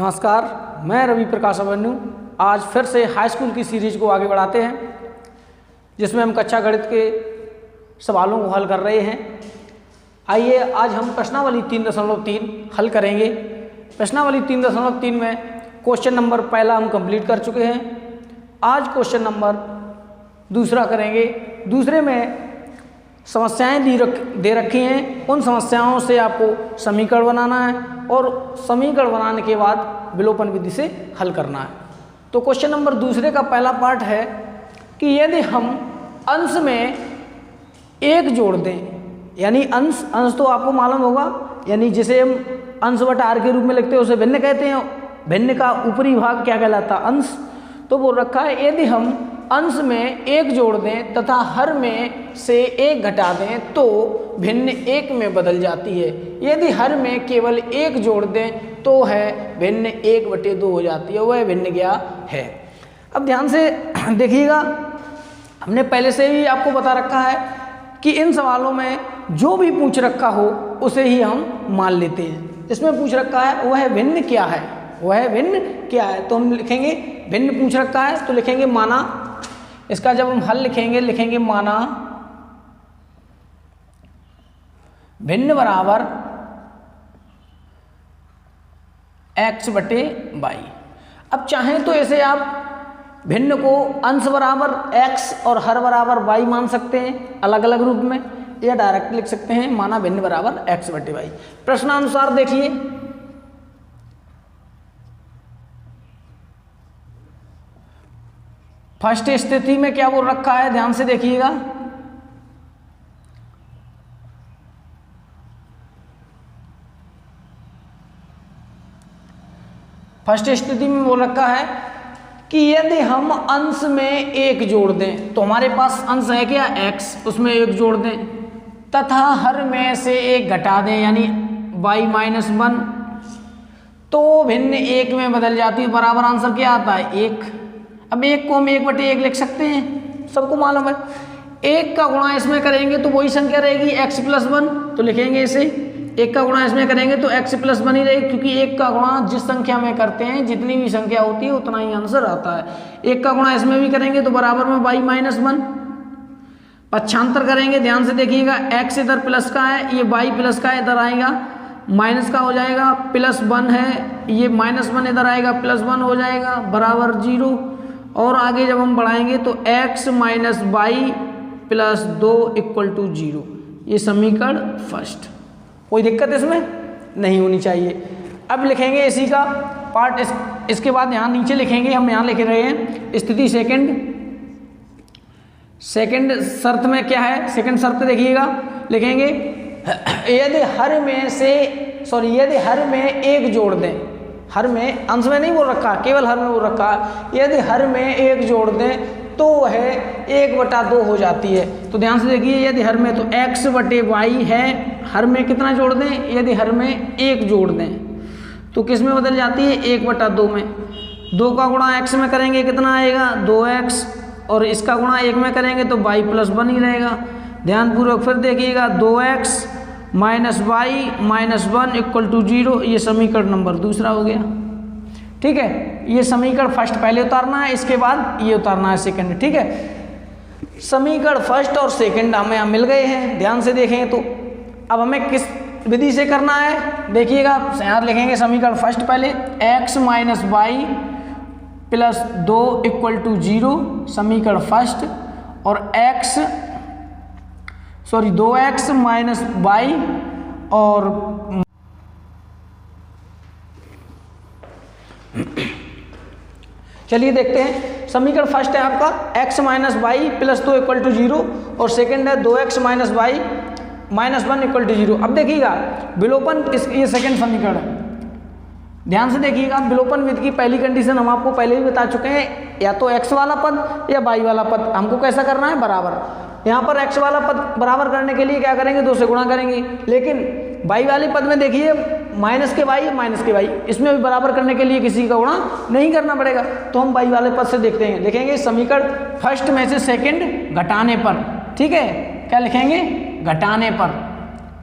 नमस्कार, मैं रवि प्रकाश अभिमन्यु। आज फिर से हाई स्कूल की सीरीज को आगे बढ़ाते हैं, जिसमें हम कक्षा गणित के सवालों को हल कर रहे हैं। आइए आज हम प्रश्नावली 3.3 हल करेंगे। प्रश्नावली 3.3 में क्वेश्चन नंबर पहला हम कंप्लीट कर चुके हैं। आज क्वेश्चन नंबर दूसरा करेंगे। दूसरे में समस्याएं दे रखी हैं, उन समस्याओं से आपको समीकरण बनाना है और समीकरण बनाने के बाद विलोपन विधि से हल करना है। तो क्वेश्चन नंबर दूसरे का पहला पार्ट है कि यदि हम अंश में एक जोड़ दें, यानी अंश तो आपको मालूम होगा, यानी जिसे हम अंश बटा आर के रूप में लिखते हैं उसे भिन्न कहते हैं। भिन्न का ऊपरी भाग क्या कहलाता है? अंश। तो बोल रखा है यदि हम अंश में एक जोड़ दें तथा हर में से एक घटा दें तो भिन्न एक में बदल जाती है। यदि हर में केवल एक जोड़ दें तो है भिन्न 1/2 हो जाती है, वह भिन्न क्या है। अब ध्यान से देखिएगा, हमने पहले से ही आपको बता रखा है कि इन सवालों में जो भी पूछ रखा हो उसे ही हम मान लेते हैं। इसमें पूछ रखा है वह भिन्न क्या है, वह भिन्न क्या है, तो हम लिखेंगे भिन्न पूछ रखा है तो लिखेंगे माना। इसका जब हम हल लिखेंगे माना भिन्न बराबर x/y। अब चाहें तो ऐसे आप भिन्न को अंश बराबर x और हर बराबर y मान सकते हैं अलग अलग रूप में, या डायरेक्ट लिख सकते हैं माना भिन्न बराबर x/y। प्रश्नानुसार देखिए, फर्स्ट स्थिति में क्या बोल रखा है, ध्यान से देखिएगा। फर्स्ट स्थिति में बोल रखा है कि यदि हम अंश में एक जोड़ दें, तो हमारे पास अंश है क्या x, उसमें एक जोड़ दें तथा हर में से एक घटा दें यानी y-1, तो भिन्न एक में बदल जाती है। बराबर आंसर क्या आता है? 1। अब 1 को हम 1/1 लिख सकते हैं, सबको मालूम है। 1 का गुणा इसमें करेंगे तो वही संख्या रहेगी x+1, तो लिखेंगे इसे। 1 का गुणा इसमें करेंगे तो x+1 ही रहेगी, क्योंकि 1 का गुणा जिस संख्या में करते हैं जितनी भी संख्या होती है उतना ही आंसर आता है। 1 का गुणा इसमें भी करेंगे तो बराबर में y-1। पक्षांतर करेंगे, ध्यान से देखिएगा, x इधर प्लस का है, ये y प्लस का इधर आएगा, माइनस का हो जाएगा, +1 है, ये -1 इधर आएगा, +1 हो जाएगा, बराबर 0। और आगे जब हम बढ़ाएंगे तो x - y + 2 = 0। ये समीकरण फर्स्ट। कोई दिक्कत इसमें नहीं होनी चाहिए। अब लिखेंगे इसी का पार्ट इसके बाद यहाँ नीचे लिखेंगे, हम यहाँ लिख रहे हैं स्थिति सेकंड शर्त में क्या है। सेकंड शर्त देखिएगा, लिखेंगे यदि हर में एक जोड़ दें, हर में अंश में नहीं बोल रखा, केवल हर में बोल रखा, यदि हर में एक जोड़ दें तो वह 1/2 हो जाती है। तो ध्यान से देखिए, यदि हर में तो x/y है, हर में कितना जोड़ दें? यदि हर में एक जोड़ दें तो किस में बदल जाती है? 1/2 में। 2 का गुणा x में करेंगे कितना आएगा? 2x, और इसका गुणा 1 में करेंगे तो y+1 ही रहेगा। ध्यानपूर्वक फिर देखिएगा, 2x - y-1 = 0। ये समीकरण नंबर दूसरा हो गया। ठीक है, ये समीकरण फर्स्ट पहले उतारना है, इसके बाद ये उतारना है सेकंड। ठीक है, समीकरण फर्स्ट और सेकंड हमें यहाँ मिल गए हैं। ध्यान से देखें तो अब हमें किस विधि से करना है, देखिएगा। यहाँ लिखेंगे समीकरण फर्स्ट पहले, x - y + 2 = 0 समीकरण फर्स्ट, और 2x - y और चलिए देखते हैं। समीकरण फर्स्ट है आपका x - y + 2 = 0 और सेकंड है 2x - y -1 = 0। अब देखिएगा विलोपन, ये सेकंड समीकरण है। ध्यान से देखिएगा, विलोपन विधि की पहली कंडीशन हम आपको पहले ही बता चुके हैं, या तो x वाला पद या y वाला पद। हमको कैसा करना है? बराबर। यहाँ पर x वाला पद बराबर करने के लिए क्या करेंगे? 2 से गुणा करेंगे। लेकिन y वाले पद में देखिए -y, इसमें भी बराबर करने के लिए किसी का गुणा नहीं करना पड़ेगा, तो हम y वाले पद से देखते हैं। लिखेंगे समीकरण फर्स्ट में से सेकंड घटाने पर। ठीक है, क्या लिखेंगे? घटाने पर।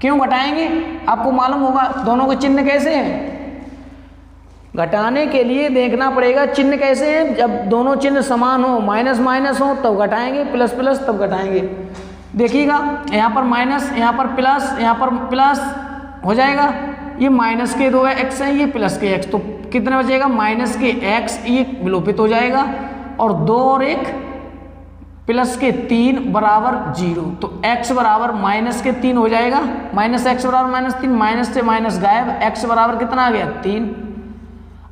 क्यों घटाएंगे? आपको मालूम होगा दोनों के चिन्ह कैसे हैं। घटाने के लिए देखना पड़ेगा चिन्ह कैसे हैं, जब दोनों चिन्ह समान हो, माइनस माइनस हो तब घटाएंगे, प्लस प्लस तब घटाएंगे। देखिएगा यहाँ पर माइनस, यहाँ पर प्लस, यहाँ पर प्लस हो जाएगा। ये माइनस के 2 एक्स हैं, ये प्लस के एक्स, तो कितने बचेगा, माइनस के एक्स, ये विलोपित हो जाएगा और 2 और 1 प्लस के 3 बराबर 0, तो x बराबर माइनस के 3 हो जाएगा। माइनस एक्स बराबर माइनस 3, माइनस से माइनस गायब, x बराबर कितना आ गया 3।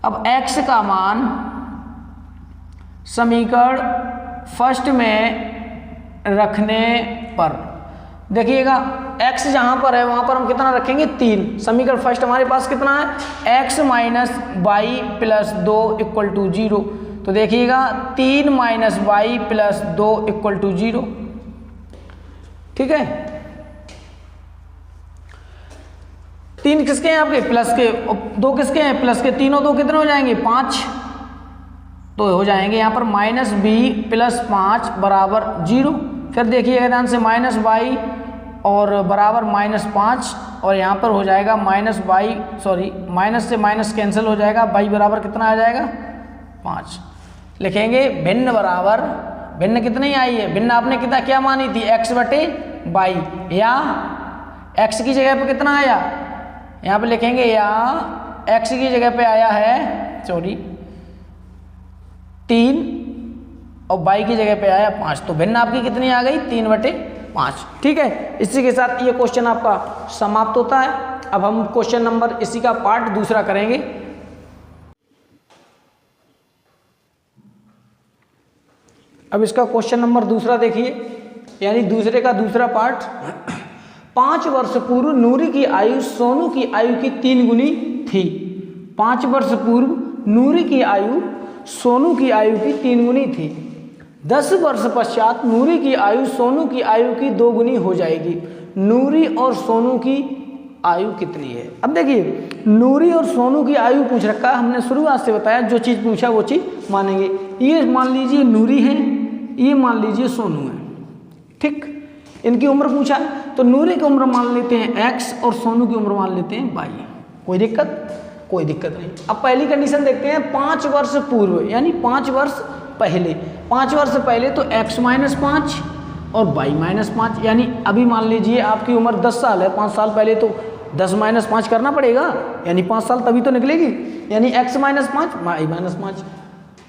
अब x का मान समीकरण फर्स्ट में रखने पर देखिएगा x जहां पर है वहां पर हम कितना रखेंगे 3। समीकरण फर्स्ट हमारे पास कितना है, x minus y plus 2 equal to 0, तो देखिएगा 3 minus y plus 2 equal to 0। ठीक है, 3 किसके हैं आपके, प्लस के, 2 किसके हैं, प्लस के, 3 और 2 कितने हो जाएंगे 5, तो हो जाएंगे यहाँ पर माइनस बी प्लस 5 बराबर 0। फिर देखिएगा ध्यान से माइनस वाई और बराबर माइनस 5, और यहाँ पर हो जाएगा माइनस वाई, सॉरी माइनस से माइनस कैंसिल हो जाएगा, वाई बराबर कितना आ जाएगा 5। लिखेंगे भिन्न बराबर, भिन्न कितनी आई है, भिन्न आपने कितना क्या मानी थी, x बटे वाई, या x की जगह पे कितना आया, यहाँ पे लिखेंगे या x की जगह पे आया है, सॉरी 3 और y की जगह पे आया 5, तो भिन्न आपकी कितनी आ गई 3 बटे 5। ठीक है, इसी के साथ ये क्वेश्चन आपका समाप्त होता है। अब हम क्वेश्चन नंबर इसी का पार्ट दूसरा करेंगे। अब इसका क्वेश्चन नंबर दूसरा देखिए, यानी दूसरे का दूसरा पार्ट। 5 वर्ष पूर्व नूरी की आयु सोनू की आयु की 3 गुनी थी। 5 वर्ष पूर्व नूरी की आयु सोनू की आयु की 3 गुनी थी। 10 वर्ष पश्चात नूरी की आयु सोनू की आयु की 2 गुनी हो जाएगी। नूरी और सोनू की आयु कितनी है। अब देखिए नूरी और सोनू की आयु पूछ रखा है, हमने शुरुआत से बताया जो चीज़ पूछा वो चीज़ मानेंगे। ये मान लीजिए नूरी है, ये मान लीजिए सोनू है, ठीक। इनकी उम्र पूछा तो नूरी की उम्र मान लेते हैं x और सोनू की उम्र मान लेते हैं y। कोई दिक्कत, कोई दिक्कत नहीं। अब पहली कंडीशन देखते हैं, 5 वर्ष पूर्व यानी 5 वर्ष पहले। 5 वर्ष पहले तो x माइनस 5 और y माइनस 5, यानी अभी मान लीजिए आपकी उम्र 10 साल है, 5 साल पहले तो 10 माइनस 5 करना पड़ेगा, यानी 5 साल तभी तो निकलेगी, यानी x माइनस 5 y माइनस 5।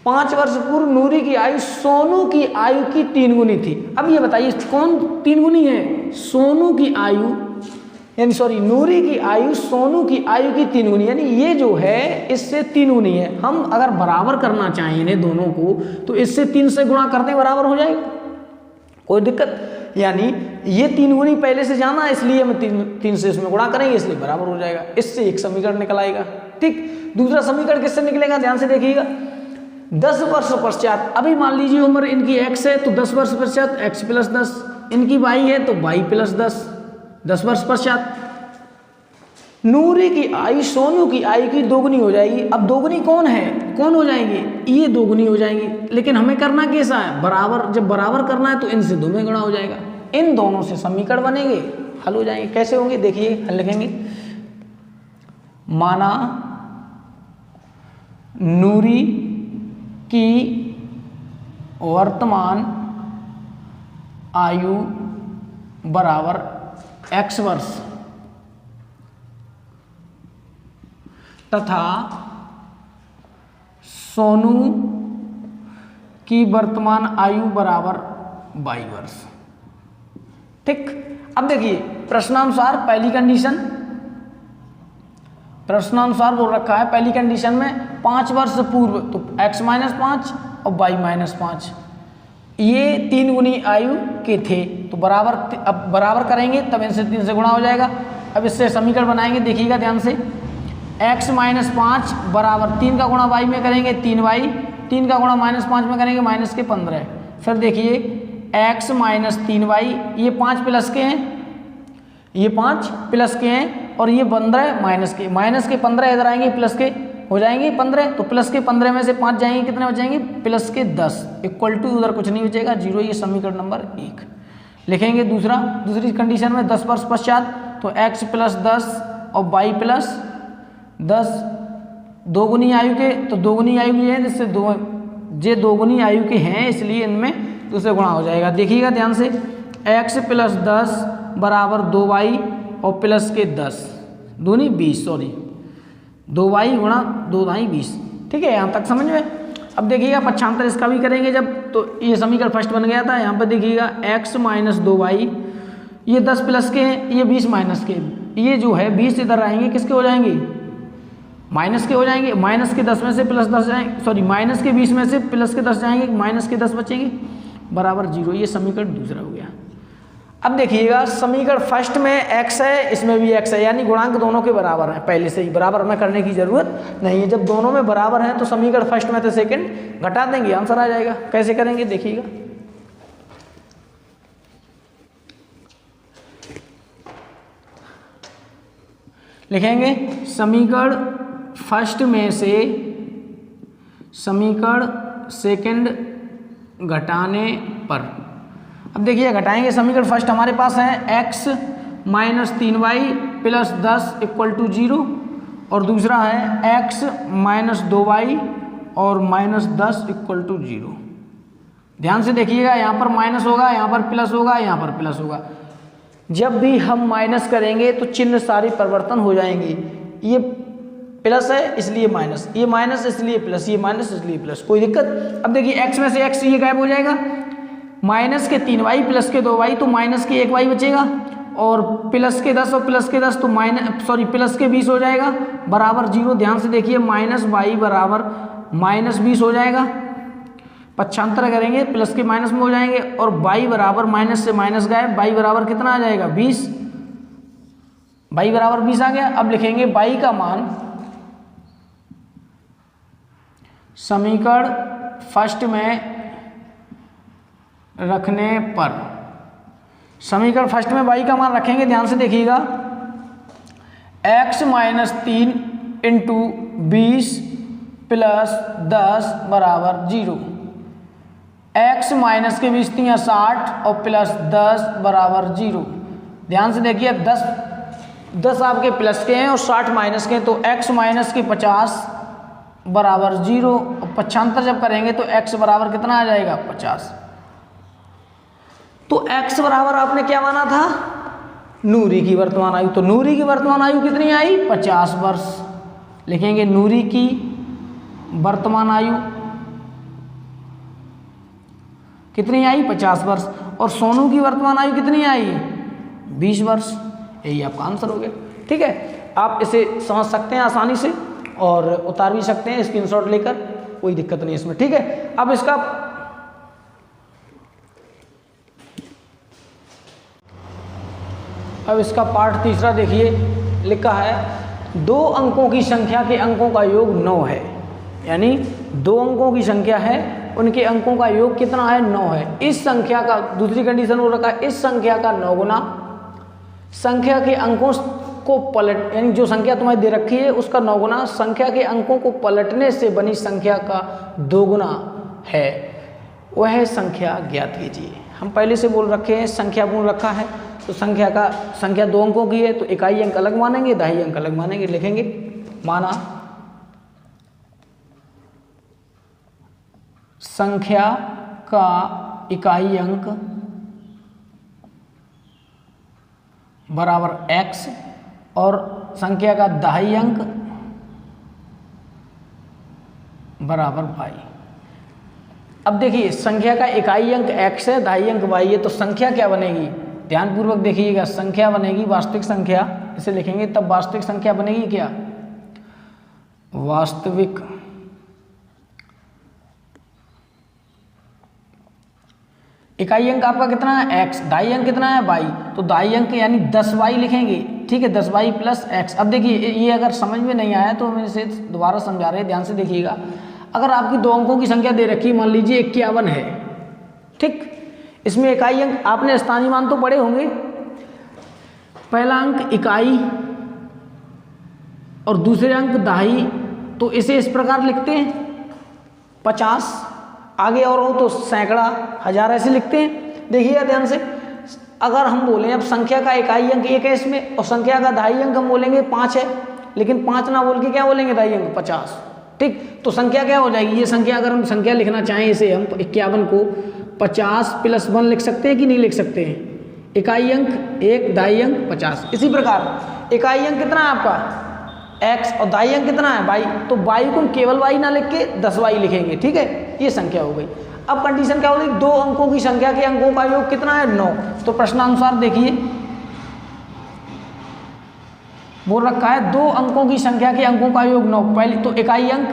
5 वर्ष पूर्व नूरी की आयु सोनू की आयु की 3 गुनी थी। अब ये बताइए कौन 3 गुनी है, सोनू की आयु यानी सॉरी नूरी की आयु सोनू की आयु की 3 गुनी, यानी ये जो है इससे 3 गुनी है। हम अगर बराबर करना चाहें इन्हें दोनों को तो इससे 3 से गुणा करते बराबर हो जाएगा, कोई दिक्कत। यानी ये 3 गुनी पहले से जाना है, इसलिए हम 3 से इसमें गुणा करेंगे, इसलिए बराबर हो जाएगा। इससे एक समीकरण निकल आएगा, ठीक। दूसरा समीकरण किससे निकलेगा, ध्यान से देखिएगा। 10 वर्ष पश्चात, अभी मान लीजिए उम्र इनकी x है तो 10 वर्ष पश्चात x प्लस 10, इनकी y है तो y प्लस 10। 10 वर्ष पश्चात नूरी की आयु सोनू की आयु की 2 गुनी हो जाएगी। अब 2 गुनी कौन है, कौन हो जाएंगे, ये 2 गुनी हो जाएंगी। लेकिन हमें करना कैसा है, बराबर, जब बराबर करना है तो इनसे 2 में गुणा हो जाएगा, इन दोनों से समीकरण बनेंगे, हल हो जाएंगे। कैसे होंगे देखिए, हल लिखेंगे। माना नूरी की वर्तमान आयु बराबर x वर्ष तथा सोनू की वर्तमान आयु बराबर 22 वर्ष, ठीक। अब देखिए प्रश्नानुसार पहली कंडीशन, प्रश्नानुसार बोल रखा है पहली कंडीशन में 5 वर्ष पूर्व तो x माइनस 5 और y माइनस 5, ये 3 गुनी आयु के थे, तो बराबर, अब बराबर करेंगे तब इनसे 3 से गुणा हो जाएगा। अब इससे समीकरण बनाएंगे, देखिएगा ध्यान से। x माइनस 5 बराबर 3 का गुणा y में करेंगे 3y, 3 का गुणा माइनस 5 में करेंगे माइनस के 15। फिर देखिए x माइनस 3y, ये 5 प्लस के हैं, ये 5 प्लस के हैं और ये 15 माइनस के 15 इधर आएंगे, प्लस के हो जाएंगे 15, तो प्लस के 15 में से 5 जाएंगे, कितने बचेंगे, प्लस के 10 इक्वल टू उधर कुछ नहीं बचेगा 0। ये समीकरण नंबर 1 लिखेंगे। दूसरी कंडीशन में 10 वर्ष पश्चात तो x प्लस 10 और y प्लस 10 दोगुनी आयु के, तो दोगुनी आयु के हैं जिससे जे दोगुनी आयु के हैं, इसलिए इनमें दूसरे गुणा हो जाएगा। देखिएगा ध्यान से, x + 10 बराबर 2y और प्लस के 10 दूनी 20, सॉरी 2y गुणा 2 दाई 20। ठीक है, यहाँ तक समझ में। अब देखिएगा पक्षांतर इसका भी करेंगे जब, तो ये समीकरण फर्स्ट बन गया था। यहाँ पर देखिएगा x - 2y, ये 10 प्लस के हैं, ये 20 माइनस के, ये जो है 20 इधर आएंगे, किसके हो जाएंगे, माइनस के हो जाएंगे। माइनस के 10 में से प्लस 10 जाएंगे, सॉरी माइनस के 20 में से प्लस के 10 जाएंगे, माइनस के 10 बचेंगे, बराबर 0। ये समीकरण दूसरा हो गया। अब देखिएगा समीकरण फर्स्ट में x है, इसमें भी x है, यानी गुणांक दोनों के बराबर हैं। पहले से ही बराबर हमें करने की जरूरत नहीं है। जब दोनों में बराबर हैं तो समीकरण फर्स्ट में से सेकंड घटा देंगे, आंसर आ जाएगा। कैसे करेंगे देखिएगा, लिखेंगे समीकरण फर्स्ट में से समीकरण सेकंड घटाने पर। अब देखिए घटाएंगे, समीकरण फर्स्ट हमारे पास है x - 3y + 10 = 0, और दूसरा है x - 2y और -10 = 0। ध्यान से देखिएगा, यहाँ पर माइनस होगा, यहाँ पर प्लस होगा, यहाँ पर प्लस होगा। जब भी हम माइनस करेंगे तो चिन्ह सारी परिवर्तन हो जाएंगे। ये प्लस है इसलिए माइनस, ये माइनस इसलिए प्लस, ये माइनस इसलिए प्लस, कोई दिक्कत। अब देखिए x में से x ये गायब हो जाएगा, माइनस के 3y प्लस के 2y तो माइनस के 1y बचेगा, और प्लस के 10 और प्लस के 10 तो प्लस के 20 हो जाएगा, बराबर 0। ध्यान से देखिए, -y बराबर -20 हो जाएगा। पक्षांतर करेंगे प्लस के माइनस में हो जाएंगे, और y बराबर माइनस से माइनस गायब, y बराबर कितना आ जाएगा 20, y बराबर 20 आ गया। अब लिखेंगे y का मान समीकरण फर्स्ट में रखने पर। समीकरण फर्स्ट में y का मान रखेंगे, ध्यान से देखिएगा, x - 3 × 20 + 10 बराबर 0, x माइनस के 20 × 60 और प्लस 10 बराबर 0। ध्यान से देखिए, 10 आपके प्लस के हैं और 60 माइनस के हैं, तो x माइनस के 50 बराबर 0। और पक्षांतर जब करेंगे तो x बराबर कितना आ जाएगा 50। तो x बराबर आपने क्या माना था, नूरी की वर्तमान आयु। तो नूरी की वर्तमान आयु कितनी आई 50 वर्ष। लिखेंगे नूरी की वर्तमान आयु कितनी आई 50 वर्ष, और सोनू की वर्तमान आयु कितनी आई 20 वर्ष। यही आपका आंसर हो गया। ठीक है, आप इसे समझ सकते हैं आसानी से और उतार भी सकते हैं स्क्रीनशॉट लेकर, कोई दिक्कत नहीं इसमें। ठीक है, अब इसका पार्ट तीसरा देखिए, लिखा है 2 अंकों की संख्या के अंकों का योग 9 है। यानी 2 अंकों की संख्या है, उनके अंकों का योग कितना है 9 है। इस संख्या का, दूसरी कंडीशन हो रखा है, इस संख्या का 9 गुना संख्या के अंकों को पलट, यानी जो संख्या तुम्हें दे रखी है उसका 9 गुना संख्या के अंकों को पलटने से बनी संख्या का 2 गुना है, वह संख्या ज्ञात कीजिए। हम पहले से बोल रखे हैं, संख्या बोल रखा है, तो संख्या 2 अंकों की है तो इकाई अंक अलग मानेंगे, दहाई अंक अलग मानेंगे। लिखेंगे माना संख्या का इकाई अंक बराबर x और संख्या का दहाई अंक बराबर y। अब देखिए संख्या का इकाई अंक x है, दहाई अंक y है, तो संख्या क्या बनेगी, ध्यानपूर्वक देखिएगा। संख्या बनेगी वास्तविक संख्या, इसे लिखेंगे तब वास्तविक संख्या बनेगी क्या, वास्तविक इकाई अंक आपका कितना है x, दहाई अंक कितना है y, तो दहाई अंक यानी 10y लिखेंगे। ठीक है, 10y प्लस x। अब देखिए ये अगर समझ में नहीं आया तो हम इसे दोबारा समझा रहे हैं, ध्यान से देखिएगा। अगर आपकी 2 अंकों की संख्या दे रखी, मान लीजिए 51 है, ठीक, इसमें इकाई अंक आपने स्थानीय मान तो पढ़े होंगे, पहला अंक इकाई और दूसरे अंक दहाई, तो इसे इस प्रकार लिखते हैं 50, आगे और हो तो सैकड़ा, हजार ऐसे लिखते हैं। देखिएगा ध्यान से, अगर हम बोलें अब संख्या का इकाई अंक 1 है इसमें और संख्या का दहाई अंक हम बोलेंगे 5 है, लेकिन 5 ना बोल के क्या बोलेंगे दाई अंक 50। ठीक, तो संख्या क्या हो जाएगी, ये संख्या अगर हम संख्या लिखना चाहें इसे हम 51 को 50 + 1 लिख सकते हैं कि नहीं लिख सकते हैं। इकाई अंक 1, दाई अंक 50। इसी प्रकार इकाई अंक कितना है आपका x और दाई अंक कितना है y, तो y को केवल y ना लिख के 10y लिखेंगे। ठीक है, ये संख्या हो गई। अब कंडीशन क्या होगी, 2 अंकों की संख्या के अंकों का योग कितना है 9। तो प्रश्नानुसार देखिए बोल रखा है 2 अंकों की संख्या के अंकों का योग 9। पहले तो इकाई अंक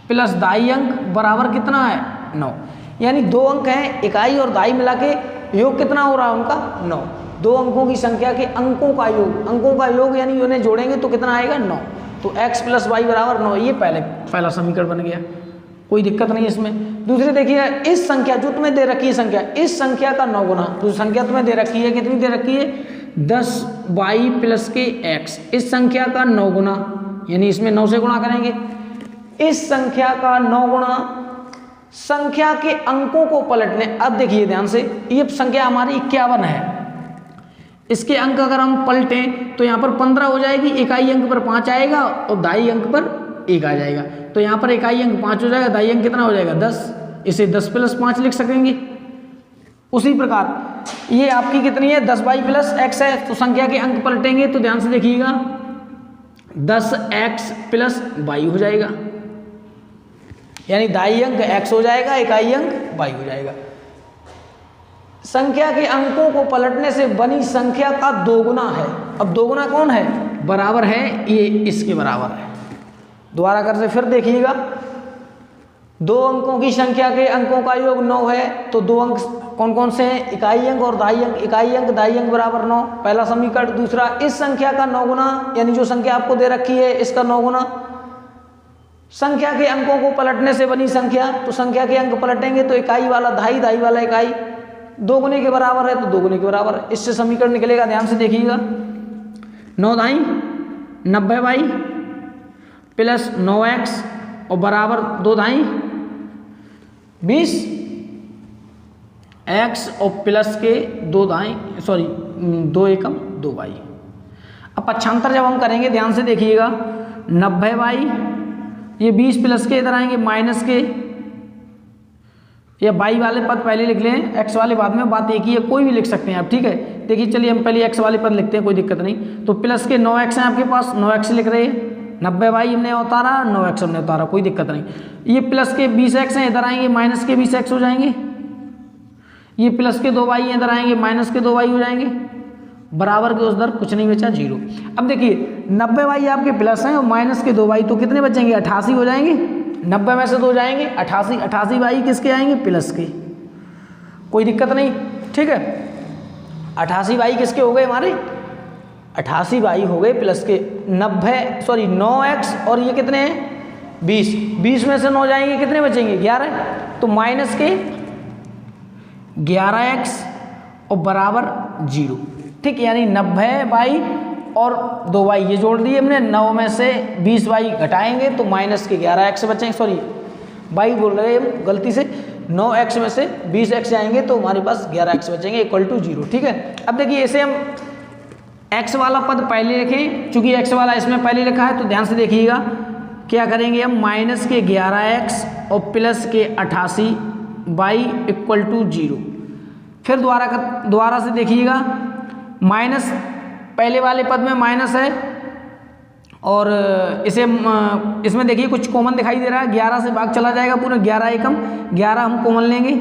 प्लस दाई अंक बराबर कितना है 9, यानी 2 अंक हैं, इकाई और दाई मिला के योग कितना हो रहा है उनका 9। 2 अंकों की संख्या के अंकों का योग यानी उन्हें जोड़ेंगे तो कितना आएगा 9। तो x + y बराबर 9, ये पहला समीकरण बन गया, कोई दिक्कत नहीं इसमें। दूसरे देखिए इस संख्या जो तुम्हें दे रखी है संख्या, इस संख्या का 9 गुना, जो संख्या तुम्हें दे रखी है कितनी दे रखी है 10y + के x, इस संख्या का 9 गुना, यानी इसमें 9 से गुणा करेंगे। इस संख्या का 9 गुणा संख्या के अंकों को पलटने, अब देखिए ध्यान से, ये संख्या हमारी 51 है, इसके अंक अगर हम पलटें तो यहाँ पर 15 हो जाएगी, इकाई अंक पर 5 आएगा और दाई अंक पर 1 आ जाएगा। तो यहाँ पर इकाई अंक 5 हो जाएगा, दाई अंक कितना हो जाएगा 10, इसे 10 + 5 लिख सकेंगे। उसी प्रकार ये आपकी कितनी है 10y + x है, तो संख्या के अंक पलटेंगे तो ध्यान से देखिएगा 10x + y हो जाएगा, यानी दाई अंक x हो जाएगा, इकाई अंक y हो जाएगा। संख्या के अंकों को पलटने से बनी संख्या का 2 गुना है। अब 2 गुना कौन है, बराबर है, ये इसके बराबर है। दोबारा कर से फिर देखिएगा, 2 अंकों की संख्या के अंकों का योग 9 है, तो 2 अंक कौन कौन से हैं, इकाई अंक और दाई अंक। इकाई अंक दाई अंक बराबर 9, पहला समीकरण। दूसरा, इस संख्या का 9 गुना, यानी जो संख्या आपको दे रखी है इसका 9 गुना। संख्या के अंकों को पलटने से बनी संख्या, तो संख्या के अंक पलटेंगे तो इकाई वाला दाई, दाई वाला इकाई, 2 गुने के बराबर है तो 2 गुने के बराबर है। इससे समीकरण निकलेगा, ध्यान से देखिएगा 9 दाई 90y + 9x और बराबर 2 दाई 20 x और प्लस के 2 दाई 2 एकम 2y। अब पक्षांतर जब हम करेंगे ध्यान से देखिएगा 90y, ये 20 प्लस के इधर आएंगे माइनस के, या y वाले पद पहले लिख लें, x वाले बाद में, बात एक ही है, कोई भी लिख सकते हैं आप। ठीक है, देखिए चलिए हम पहले x वाले पद लिखते हैं, कोई दिक्कत नहीं। तो प्लस के 9x हैं आपके पास, 9x लिख रहे हैं, 90y हमने उतारा, 9x हमने उतारा, कोई दिक्कत नहीं। ये प्लस के 20x हैं, इधर आएंगे माइनस के 20x हो जाएंगे। ये प्लस के 2y इधर आएंगे माइनस के 2y हो जाएंगे, बराबर के उस दर कुछ नहीं बचा 0। अब देखिए 90y आपके प्लस हैं और माइनस के 2y, तो कितने बचेंगे 88 हो जाएंगे। 90 में से 2 जाएंगे 88, 88y किसके आएंगे प्लस के, कोई दिक्कत नहीं। ठीक है, 88y किसके हो गए हमारे, 88y हो गए प्लस के 9x, और ये कितने हैं 20, 20 में से 9 जाएंगे कितने बचेंगे 11, तो माइनस के 11x और बराबर 0। ठीक, यानी 90y और 2y ये जोड़ दिए हमने, 9 में से 20y घटाएंगे तो माइनस के 11x बचेंगे, y बोल रहे हैं हम गलती से, 9x में से 20x जाएंगे तो हमारे पास 11x बचेंगे = 0। ठीक है, अब देखिए इसे हम x वाला पद पहले लिखें, चूंकि x वाला इसमें पहले लिखा है, तो ध्यान से देखिएगा क्या करेंगे हम, माइनस के 11x और प्लस के 88y = 0। फिर दोबारा से देखिएगा, माइनस पहले वाले पद में माइनस है, और इसमें देखिए कुछ कॉमन दिखाई दे रहा है, 11 से भाग चला जाएगा पूरा, 11 एकम 11 हम कॉमन लेंगे,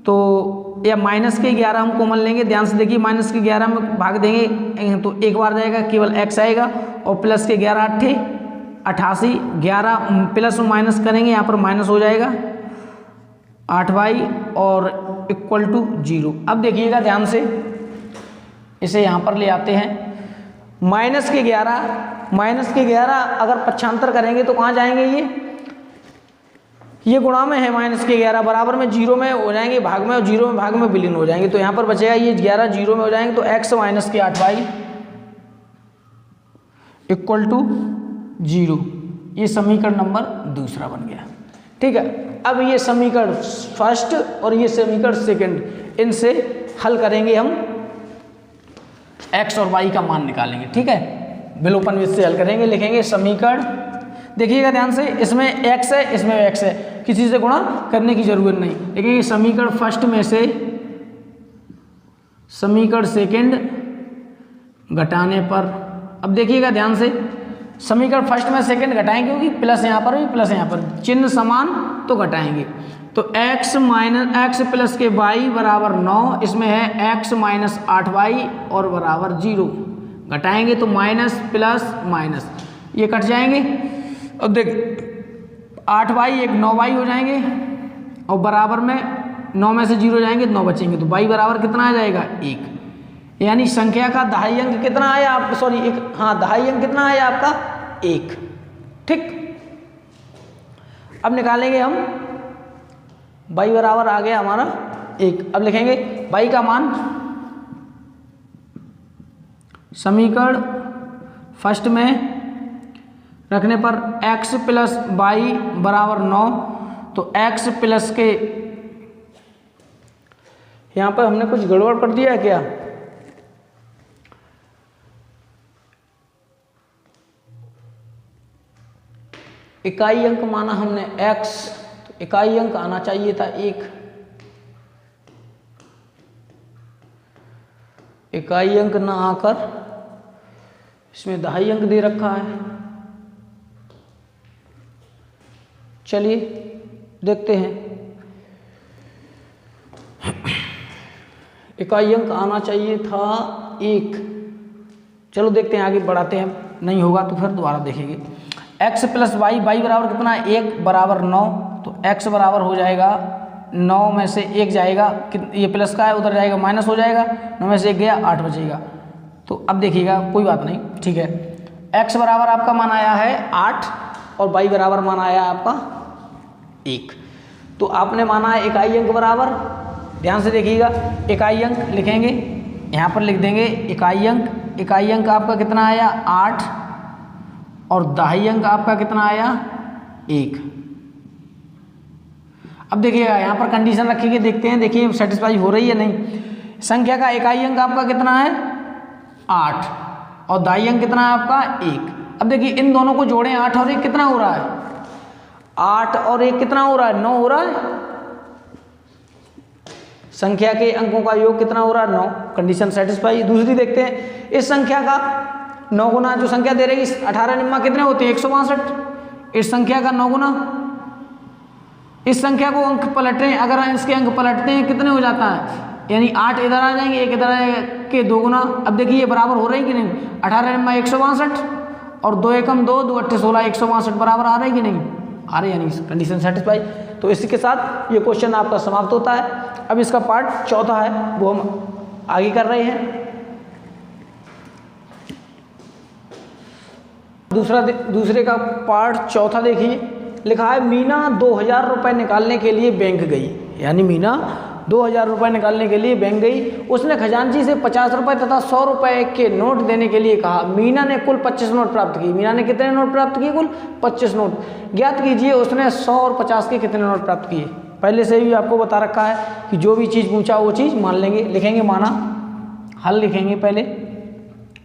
तो या माइनस के 11 हम कॉमन लेंगे। ध्यान से देखिए माइनस के 11 में भाग देंगे तो एक बार जाएगा, केवल x आएगा, और प्लस के 11 8 88, 11 प्लस और माइनस करेंगे, यहाँ पर माइनस हो जाएगा 8y और = 0। अब देखिएगा ध्यान से, इसे यहाँ पर ले आते हैं, माइनस के 11 अगर पक्षांतर करेंगे तो कहाँ जाएंगे, ये गुणा में है, माइनस के 11 बराबर में 0 में हो जाएंगे भाग में, और 0 में भाग में विलीन हो जाएंगे, तो यहाँ पर बचेगा ये 11 0 में हो जाएंगे, तो x माइनस के 8y = 0। ये समीकरण नंबर दूसरा बन गया। ठीक है, अब ये समीकरण फर्स्ट और ये समीकरण सेकंड, इनसे हल करेंगे हम, x और y का मान निकालेंगे। ठीक है, विलोपन विधि से हल करेंगे, लिखेंगे समीकरण, देखिएगा ध्यान से, इसमें x है, इसमें x है, किसी से गुणा करने की जरूरत नहीं। लिखेंगे समीकरण फर्स्ट में से समीकरण सेकंड घटाने पर, अब देखिएगा ध्यान से, समीकरण फर्स्ट में सेकंड घटाएंगे क्योंकि प्लस यहाँ पर भी प्लस यहाँ पर, चिन्ह समान तो घटाएंगे। तो x माइनस एक्स प्लस के y बराबर 9, इसमें है x माइनस 8y और बराबर 0, घटाएंगे तो माइनस प्लस माइनस ये कट जाएंगे। अब देख 8y एक 9y हो जाएंगे और बराबर में 9 में से 0 जाएंगे तो 9 बचेंगे, तो y बराबर कितना आ जाएगा 1, यानी संख्या का दहाई अंक कितना आया आप, सॉरी एक, हाँ दहाई अंक कितना आया आपका 1, ठीक। अब निकालेंगे हम y बराबर आ गया हमारा 1। अब लिखेंगे y का मान, समीकरण फर्स्ट में रखने पर x प्लस y बराबर 9, तो x प्लस के, यहाँ पर हमने कुछ गड़बड़ कर दिया है क्या, इकाई अंक माना हमने x, तो इकाई अंक आना चाहिए था 1, इकाई अंक ना आकर इसमें दहाई अंक दे रखा है। चलिए देखते हैं, इकाई अंक आना चाहिए था 1, चलो देखते हैं, आगे बढ़ाते हैं, नहीं होगा तो फिर दोबारा देखेंगे। x प्लस वाई, वाई बराबर कितना है 1 बराबर 9, तो x बराबर हो जाएगा 9 में से 1 जाएगा, ये प्लस का है उधर जाएगा माइनस हो जाएगा, 9 में से 1 गया 8 बचेगा। तो अब देखिएगा कोई बात नहीं, ठीक है, x बराबर आपका मान आया है 8 और y बराबर मान आया है आपका 1, तो आपने माना है इकाई अंक बराबर, ध्यान से देखिएगा, इकाई अंक लिखेंगे, यहाँ पर लिख देंगे इकाई अंक, इकाई अंक आपका कितना आया 8 और दहाई अंक आपका कितना आया 1। अब देखिएगा यहाँ पर कंडीशन रखेंगे, देखते हैं, देखिए सेटिस्फाई हो रही है नहीं। संख्या का इकाई अंक आपका कितना है 8 और दहाई अंक कितना है आपका 1। अब देखिए इन दोनों को जोड़ें, 8 और 1 कितना हो रहा है, 8 और 1 कितना हो रहा है 9 हो रहा है, संख्या के अंकों का योग कितना हो रहा है 9, कंडीशन सेटिस्फाई। दूसरी देखते हैं, इस संख्या का 9 गुना जो संख्या दे रही है 18 निम्मा कितने होते हैं 162, इस संख्या का 9 गुना, इस संख्या को अंक पलटें, अगर इसके अंक पलटते हैं कितने हो जाता है, यानी 8 इधर आ जाएंगे 1 इधर आएगा के 2 गुना। अब देखिए ये बराबर हो रही है कि नहीं, 18 निम्मा 162 और 2 एकम 2, 2 अट्ठे 16, 162 बराबर आ रही है कि नहीं आ रही, यानी कंडीशन सेटिस्फाई। तो इसी के साथ ये क्वेश्चन आपका समाप्त होता है। अब इसका पार्ट चौथा है वो हम आगे कर रहे हैं। दूसरे का पार्ट चौथा देखिए, लिखा है मीना 2000 रुपये निकालने के लिए बैंक गई, यानी मीना 2000 रुपये निकालने के लिए बैंक गई, उसने खजांची से 50 रुपये तथा 100 रुपये के नोट देने के लिए कहा। मीना ने कुल 25 नोट प्राप्त किए। मीना ने कितने नोट प्राप्त किए, कुल 25 नोट। ज्ञात कीजिए उसने 100 और 50 के कितने नोट प्राप्त किए। पहले से ही आपको बता रखा है कि जो भी चीज़ पूछा वो चीज़ मान लेंगे। लिखेंगे माना, हल लिखेंगे पहले,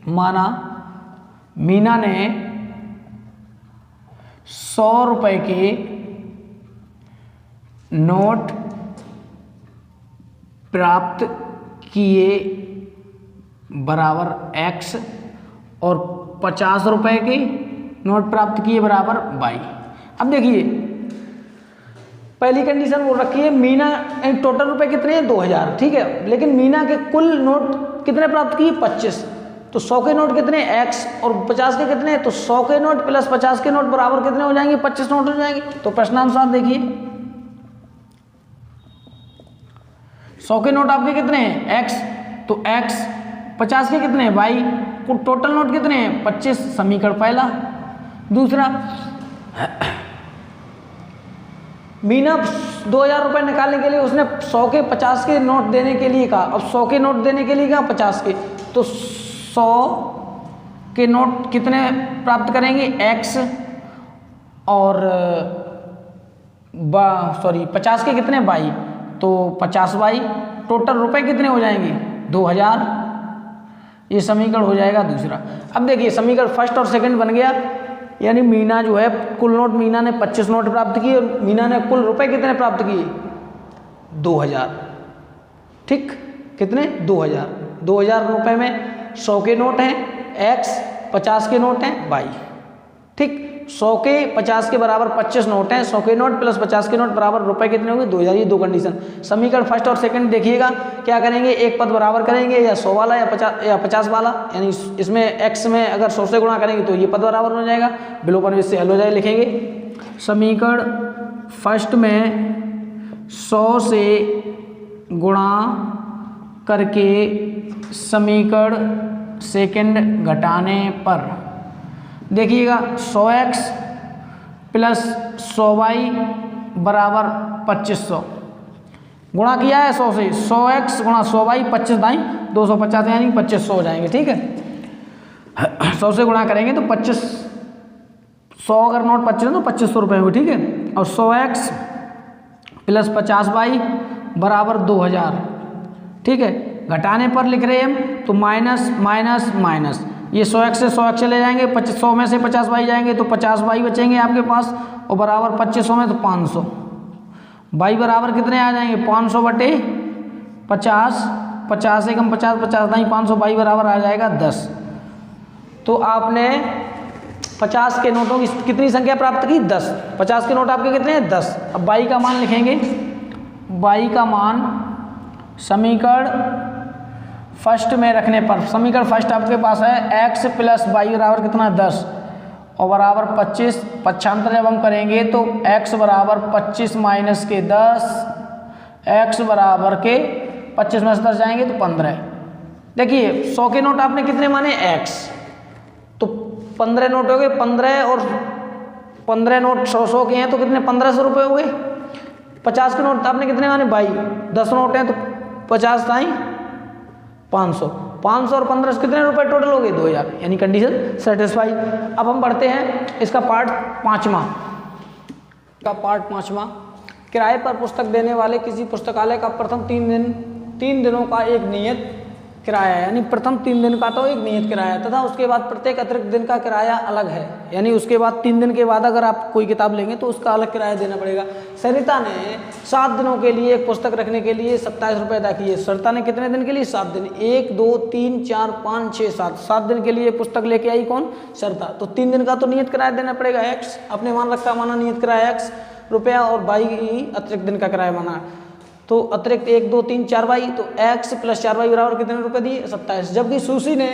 माना मीना ने 100 रुपये के नोट प्राप्त किए बराबर x और 50 रुपये के नोट प्राप्त किए बराबर y। अब देखिए पहली कंडीशन वो रखी है, मीना टोटल रुपए कितने हैं 2000, ठीक है, लेकिन मीना के कुल नोट कितने प्राप्त किए 25, तो 100 के नोट कितने x और 50 के कितने, तो 100 के नोट प्लस 50 के नोट बराबर कितने हो जाएंगे 25 नोट हो जाएंगे। तो प्रश्नानुसार देखिए 100 के नोट आपके कितने हैं x, तो x, 50 के कितने हैं y, टोटल नोट कितने हैं 25, समीकरण पहला। दूसरा, मीना 2000 रुपये निकालने के लिए उसने 100 के 50 के नोट देने के लिए कहा। अब 100 के नोट देने के लिए कहा 50 के, तो 100 के नोट कितने प्राप्त करेंगे x और 50 के कितने y, तो 50 y, टोटल रुपए कितने हो जाएंगे 2000, ये समीकरण हो जाएगा दूसरा। अब देखिए समीकरण फर्स्ट और सेकंड बन गया, यानी मीना जो है कुल नोट, मीना ने 25 नोट प्राप्त किए और मीना ने कुल रुपए कितने प्राप्त किए? 2000। ठीक, कितने? 2000। 2000 रुपए में 100 के नोट हैं x, 50 के नोट हैं y। ठीक, 100 के 50 के बराबर 25 नोट हैं, 100 के नोट प्लस 50 के नोट बराबर रुपए कितने होंगे? 2000। ये दो कंडीशन। समीकरण फर्स्ट और सेकंड देखिएगा क्या करेंगे, एक पद बराबर करेंगे या 100 वाला या 50 वाला, यानी इसमें x में अगर 100 से गुणा करेंगे तो ये पद बराबर हो जाएगा, विलोपन इससे हल हो जाए। लिखेंगे समीकरण फर्स्ट में 100 से गुणा करके समीकरण सेकंड घटाने पर देखिएगा 100x प्लस 100y बराबर 2500 गुणा किया है 100 से, 100x गुणा 100y 25 दाई 250 यानी 2500 हो जाएंगे। ठीक है, 100 से गुणा करेंगे तो 100 अगर नोट 25 है तो 2500 रुपये होंगे। ठीक है, और 100x प्लस 50y बराबर 2000। ठीक है, घटाने पर लिख रहे हैं हम तो माइनस माइनस माइनस, ये 100x से 100x चले जाएंगे, 100 में से 50y जाएंगे तो 50y बचेंगे आपके पास, और बराबर 2500 में तो 500। y बराबर कितने आ जाएंगे? 500 बटे 50, 50 से कम 50, 50 नहीं 500, y बराबर आ जाएगा 10। तो आपने 50 के नोटों की कितनी संख्या प्राप्त की? 10। 50 के नोट आपके कितने हैं? 10। अब y का मान लिखेंगे, y का मान समीकरण फर्स्ट में रखने पर, समीकरण फर्स्ट आपके पास है x प्लस y बराबर कितना? 10 और बराबर 25। पक्षांतर जब हम करेंगे तो x बराबर 25 माइनस के 10, x बराबर के 25 में से 10 जाएंगे तो 15। देखिए 100 के नोट आपने कितने माने? x, तो 15 नोट हो गए, 15 और 15 नोट 100 के हैं तो कितने? 1500 रुपये हो गए। 50 के नोट आपने कितने माने? 22। 10 नोट हैं तो 50 दाई 500, 500 और 1500 कितने रुपए टोटल हो गए? 2000, यानी कंडीशन सेटिस्फाई। अब हम बढ़ते हैं इसका पार्ट पाँचवा। किराए पर पुस्तक देने वाले किसी पुस्तकालय का प्रथम 3 दिनों का एक नियत किराया, यानी प्रथम 3 दिन का तो एक नियत किराया तथा उसके बाद प्रत्येक अतिरिक्त दिन का किराया अलग है, यानी उसके बाद 3 दिन के बाद अगर आप कोई किताब लेंगे तो उसका अलग किराया देना पड़ेगा। सरिता ने 7 दिनों के लिए एक पुस्तक रखने के लिए 27 रुपये अदा किए। सरिता ने कितने दिन के लिए? 7 दिन। 1 2 3 4 5 6 7, 7 दिन के लिए पुस्तक लेके आई कौन? सरिता। तो 3 दिन का तो नियत किराया देना पड़ेगा x, अपने मान रखा माना नियत किराया x रुपया, और y अतिरिक्त दिन का किराया माना, तो अतिरिक्त 1 2 3 4 y, तो x प्लस 4y बराबर कितने रुपए दिए? 27। जबकि सुशी ने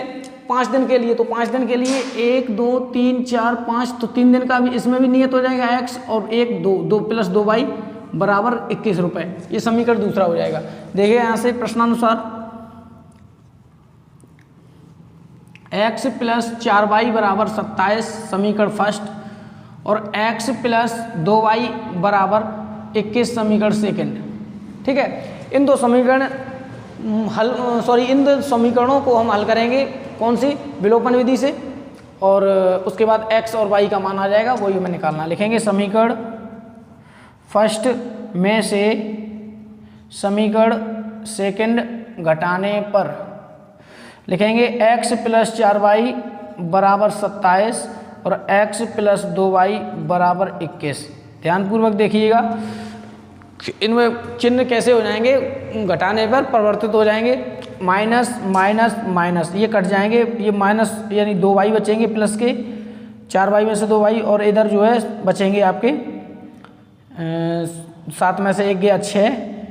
5 दिन के लिए, तो 5 दिन के लिए 1 2 3 4 5, तो 3 दिन का भी इसमें भी नियत हो जाएगा x, और 1 2 प्लस 2y बराबर 21 रुपये। ये समीकरण दूसरा हो जाएगा। देखिए यहाँ से प्रश्नानुसार x प्लस 4y बराबर 27 समीकरण फर्स्ट, और x प्लस 2y बराबर 21 समीकरण सेकंड। ठीक है, इन दो समीकरणों को हम हल करेंगे कौन सी? विलोपन विधि से, और उसके बाद x और y का मान आ जाएगा, वही हमें निकालना। लिखेंगे समीकरण फर्स्ट में से समीकरण सेकंड घटाने पर लिखेंगे x प्लस 4y बराबर 27 और x प्लस 2y बराबर 21। ध्यानपूर्वक देखिएगा, इनमें चिन्ह कैसे हो जाएंगे? घटाने पर परिवर्तित हो जाएंगे, माइनस माइनस माइनस, ये कट जाएंगे, ये माइनस यानी 2y बचेंगे प्लस के, 4y में से 2y, और इधर जो है बचेंगे आपके 7 में से 1 गया 6,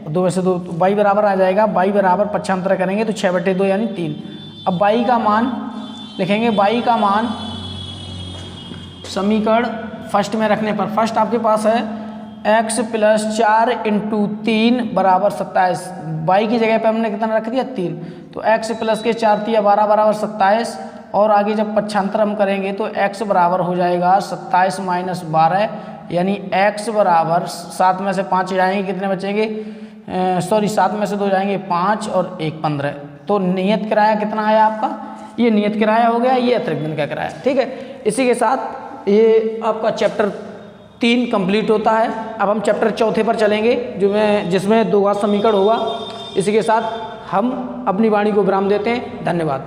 2 में से 2, y बराबर आ जाएगा, y बराबर पक्षांतर करेंगे तो 6/2 यानी 3। अब y का मान लिखेंगे, y का मान समीकरण फर्स्ट में रखने पर, फर्स्ट आपके पास है x प्लस 4 इंटू 3 बराबर 27, y की जगह पे हमने कितना रख दिया? 3, तो x प्लस के 4 3 12 बराबर 27, और आगे जब पक्षांतर हम करेंगे तो x बराबर हो जाएगा 27 माइनस 12, यानी x बराबर 7 में से 5 जाएंगे, कितने बचेंगे? 7 में से 2 जाएंगे 5 और 1 15। तो नियत किराया कितना आया आपका? ये नियत किराया हो गया, ये अतिरिक्त दिन का किराया। ठीक है, इसी के साथ ये आपका चैप्टर 3 कंप्लीट होता है। अब हम चैप्टर 4 पर चलेंगे, जिसमें द्विघात समीकरण होगा। इसी के साथ हम अपनी वाणी को विराम देते हैं। धन्यवाद।